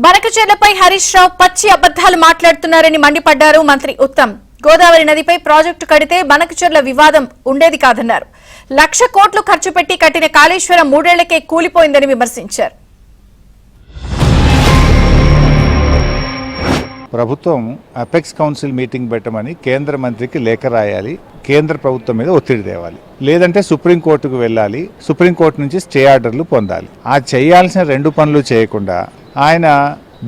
బనకచెర్లపై హరీష్ రావు పచ్చి అబద్దాలు మాట్లాడుతున్నారని మండిపడ్డారు మంత్రి ఉత్తమ్. గోదావరి నదిపై ప్రాజెక్టు కడితే బనకచెర్ల వివాదం ఉండేది కాదన్నారు. 1,00,000 కోట్లు ఖర్చు పెట్టి కట్టిన కాళేశ్వరం 3 ఏళ్లకే కూలిపోయిందని విమర్శించారు. ప్రభుత్వం అపెక్స్ కౌన్సిల్ మీటింగ్ పెట్టమని కేంద్ర మంత్రికి లేఖ రాయాలి, కేంద్ర ప్రభుత్వం మీద ఒత్తిడి తేవాలి, లేదంటే సుప్రీంకోర్టుకు వెళ్ళాలి, సుప్రీంకోర్టు నుంచి స్టే ఆర్డర్లు పొందాలి. ఆ చేయాల్సిన 2 పనులు చేయకుండా ఆయన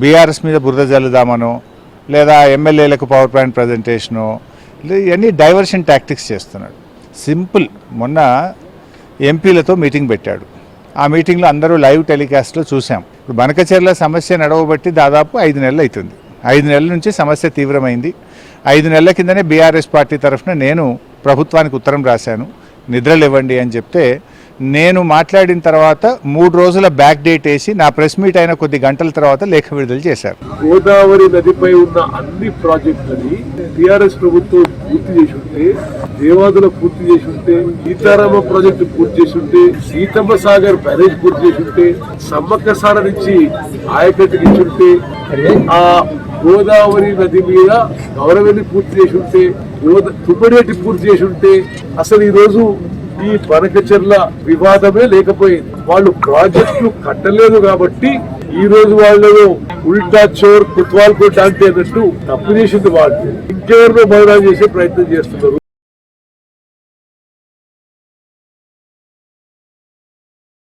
బీఆర్ఎస్ మీద బురద జల్లుదామనో లేదా ఎమ్మెల్యేలకు పవర్ పాయింట్ ప్రజెంటేషనో ఇవన్నీ డైవర్షన్ టాక్టిక్స్ చేస్తున్నాడు. సింపుల్, మొన్న ఎంపీలతో మీటింగ్ పెట్టాడు. ఆ మీటింగ్లో అందరూ లైవ్ టెలికాస్ట్లో చూసాం. ఇప్పుడు బనకచెర్ల సమస్య నడవబట్టి దాదాపు 5 నెలలు అవుతుంది. 5 నెలల నుంచి సమస్య తీవ్రమైంది. 5 నెలల కిందనే బీఆర్ఎస్ పార్టీ తరఫున నేను ప్రభుత్వానికి ఉత్తరం రాశాను, నిద్రలు ఇవ్వండి అని చెప్తే నేను మాట్లాడిన తర్వాత 3 రోజుల బ్యాక్ డేట్ వేసి నా ప్రెస్ మీట్ అయిన కొద్ది గంటల తర్వాత లేఖ విడుదల చేశారు. గోదావరి నదిపై ఉన్న అన్ని ప్రాజెక్టులని టీఆర్ఎస్ ప్రభుత్వం పూర్తి చేసి ఉంటే, దేవాదుల పూర్తి చేసి ఉంటే, సీతారామ ప్రాజెక్టు పూర్తి చేసి ఉంటే, సీతమ్మ సాగర్ బ్యారేజ్ పూర్తి చేసి ఉంటే, సమ్మక్క సార నుంచి ఆయకట్టుకి ఇచ్చి ఉంటే, ఆ గోదావరి నది మీద గౌరవని పూర్తి చేసి ఉంటే, తుమ్మడేటి పూర్తి చేసి ఉంటే అసలు ఈ రోజు ఈ బనకచెర్ల వివాదమే లేకపోయింది. వాళ్ళు ప్రాజెక్టులు కట్టలేదు కాబట్టి ఈ రోజు వాళ్ళు ఉల్టా చోర్ కుత్వాల్ కోట్ అంటే అన్నట్టు తప్పు చేసింది వాళ్ళు. ఇంకెవరినో బదనాలు చేసే ప్రయత్నం చేస్తున్నారు.